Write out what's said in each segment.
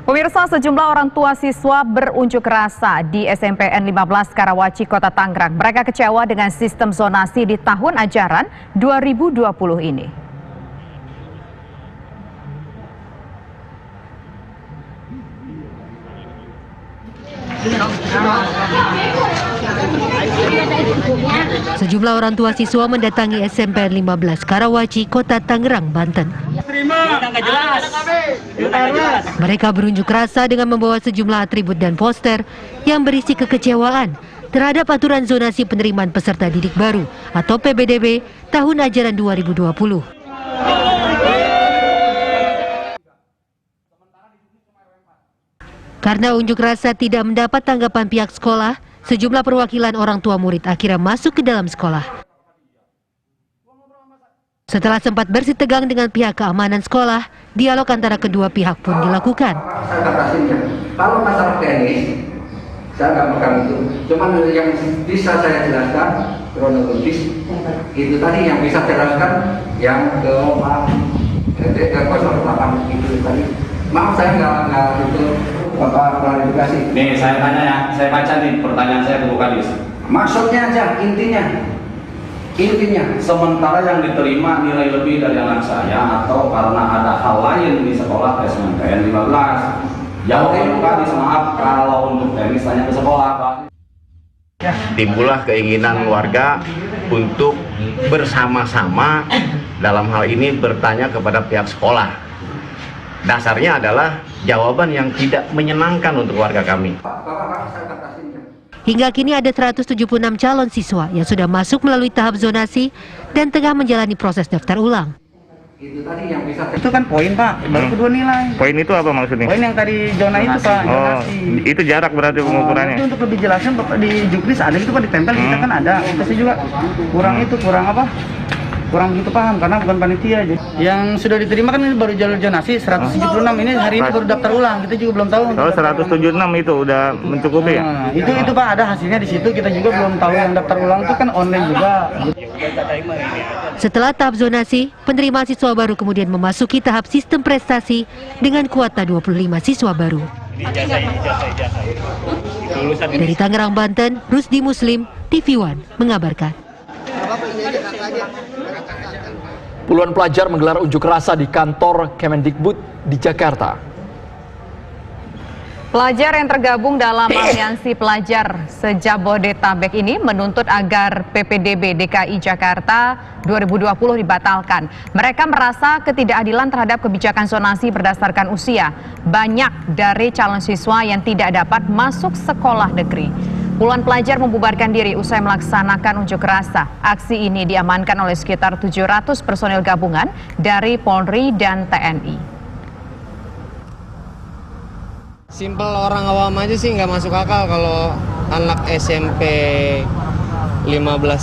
Pemirsa, sejumlah orang tua siswa berunjuk rasa di SMPN 15 Karawaci, Kota Tangerang. Mereka kecewa dengan sistem zonasi di tahun ajaran 2020 ini. Sejumlah orang tua siswa mendatangi SMPN 15 Karawaci, Kota Tangerang, Banten. Mereka berunjuk rasa dengan membawa sejumlah atribut dan poster yang berisi kekecewaan terhadap aturan zonasi penerimaan peserta didik baru atau PBDB tahun ajaran 2020. Karena unjuk rasa tidak mendapat tanggapan pihak sekolah, sejumlah perwakilan orang tua murid akhirnya masuk ke dalam sekolah. Setelah sempat bersitegang dengan pihak keamanan sekolah, dialog antara kedua pihak pun dilakukan. Kalau masalah teknis, saya nggak pegang itu. Cuman yang bisa saya jelaskan kronologis itu tadi yang bisa saya jelaskan yang ke 08 itu tadi. Maaf saya nggak itu klarifikasi. Nih saya tanya ya, saya baca nih pertanyaan saya ke Bu Kadis. Maksudnya aja intinya Sementara yang diterima nilai lebih dari anak saya atau karena ada hal lain di sekolah SMPN 15. Jawabnya Bu Kadis, maaf kalau untuk teknis tanya ke sekolah Pak. Timbullah keinginan warga untuk bersama-sama dalam hal ini bertanya kepada pihak sekolah. Dasarnya adalah jawaban yang tidak menyenangkan untuk warga kami. Hingga kini ada 176 calon siswa yang sudah masuk melalui tahap zonasi dan tengah menjalani proses daftar ulang. Itu kan poin Pak, baru kedua nilai. Poin itu apa maksudnya? Poin yang tadi zona itu Pak, zonasi. Itu jarak berarti pengukurannya? Itu untuk lebih jelaskan Bapak di Juknis ada itu Pak, ditempel kita kan ada. Kita juga kurang gitu paham karena bukan panitia aja. Yang sudah diterima kan ini baru jalur zonasi 176, ini hari ini baru daftar ulang, kita juga belum tahu. Oh 176 itu udah mencukupi ya? Itu Pak ada hasilnya di situ, kita juga belum tahu. Yang daftar ulang itu kan online juga. Setelah tahap zonasi, penerimaan siswa baru kemudian memasuki tahap sistem prestasi dengan kuota 25 siswa baru. Dari Tangerang, Banten, Rusdi Muslim, TV One mengabarkan. Puluhan pelajar menggelar unjuk rasa di kantor Kemendikbud di Jakarta. Pelajar yang tergabung dalam Aliansi Pelajar Se-Jabodetabek ini menuntut agar PPDB DKI Jakarta 2020 dibatalkan. Mereka merasa ketidakadilan terhadap kebijakan zonasi berdasarkan usia. Banyak dari calon siswa yang tidak dapat masuk sekolah negeri. Puluhan pelajar membubarkan diri usai melaksanakan unjuk rasa. Aksi ini diamankan oleh sekitar 700 personil gabungan dari Polri dan TNI. Simpel orang awam aja sih nggak masuk akal kalau anak SMP 15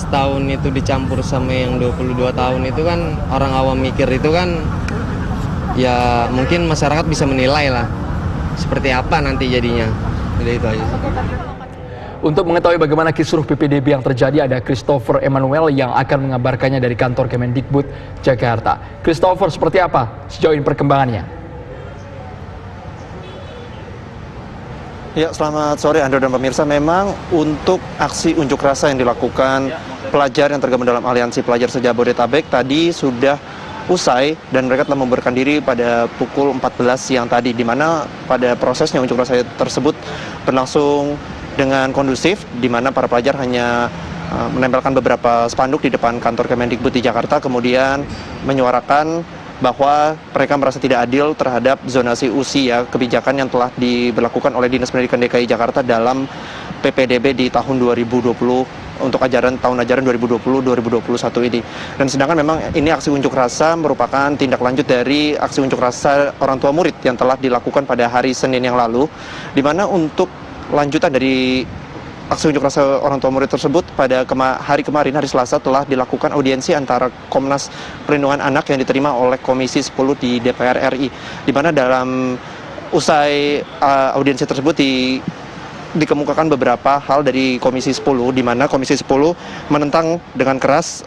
tahun itu dicampur sama yang 22 tahun itu kan orang awam mikir itu kan ya mungkin masyarakat bisa menilai lah seperti apa nanti jadinya. Jadi itu aja sih. Untuk mengetahui bagaimana kisruh PPDB yang terjadi, ada Christopher Emmanuel yang akan mengabarkannya dari kantor Kemendikbud Jakarta. Christopher, seperti apa sejauh ini perkembangannya? Ya, selamat sore Andra dan pemirsa. Memang untuk aksi unjuk rasa yang dilakukan pelajar yang tergabung dalam Aliansi Pelajar Se-Jabodetabek tadi sudah usai dan mereka telah membubarkan diri pada pukul 14 siang tadi, di mana pada prosesnya unjuk rasa tersebut berlangsung dengan kondusif, di mana para pelajar hanya menempelkan beberapa spanduk di depan kantor Kemendikbud di Jakarta, kemudian menyuarakan bahwa mereka merasa tidak adil terhadap zonasi usia kebijakan yang telah diberlakukan oleh Dinas Pendidikan DKI Jakarta dalam PPDB di tahun 2020 untuk tahun ajaran 2020-2021 ini. Dan sedangkan memang ini aksi unjuk rasa merupakan tindak lanjut dari aksi unjuk rasa orang tua murid yang telah dilakukan pada hari Senin yang lalu, di mana untuk lanjutan dari aksi unjuk rasa orang tua murid tersebut pada hari Selasa telah dilakukan audiensi antara Komnas Perlindungan Anak yang diterima oleh Komisi 10 di DPR RI, di mana dalam usai audiensi tersebut dikemukakan beberapa hal dari Komisi 10, di mana Komisi 10 menentang dengan keras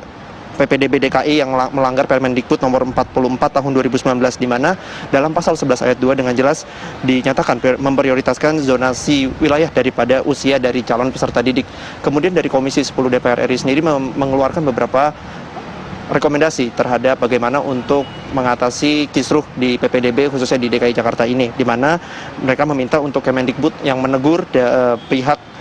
PPDB DKI yang melanggar Permendikbud nomor 44 tahun 2019, di mana dalam pasal 11 ayat 2 dengan jelas dinyatakan memprioritaskan zonasi wilayah daripada usia dari calon peserta didik. Kemudian dari Komisi 10 DPR RI sendiri mengeluarkan beberapa rekomendasi terhadap bagaimana untuk mengatasi kisruh di PPDB khususnya di DKI Jakarta ini, di mana mereka meminta untuk Kemendikbud yang menegur pihak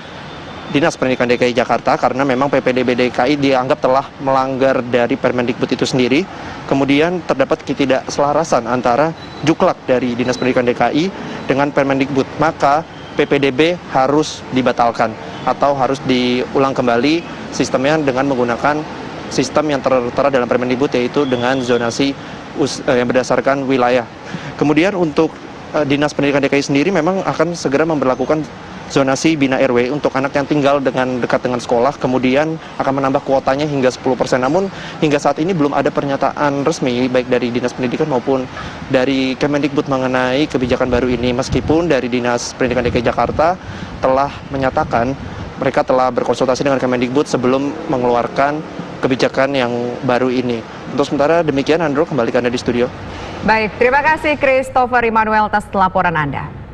Dinas Pendidikan DKI Jakarta karena memang PPDB DKI dianggap telah melanggar dari Permendikbud itu sendiri. Kemudian terdapat ketidakselarasan antara juklak dari Dinas Pendidikan DKI dengan Permendikbud, maka PPDB harus dibatalkan atau harus diulang kembali sistemnya dengan menggunakan sistem yang tertera dalam Permendikbud, yaitu dengan zonasi yang berdasarkan wilayah. Kemudian untuk Dinas Pendidikan DKI sendiri memang akan segera memberlakukan zonasi Bina RW untuk anak yang tinggal dekat dengan sekolah, kemudian akan menambah kuotanya hingga 10%. Namun hingga saat ini belum ada pernyataan resmi baik dari Dinas Pendidikan maupun dari Kemendikbud mengenai kebijakan baru ini, meskipun dari Dinas Pendidikan DKI Jakarta telah menyatakan mereka telah berkonsultasi dengan Kemendikbud sebelum mengeluarkan kebijakan yang baru ini. Untuk sementara demikian, Andro, kembali ke Anda di studio. Baik, terima kasih Christopher Immanuel atas laporan Anda.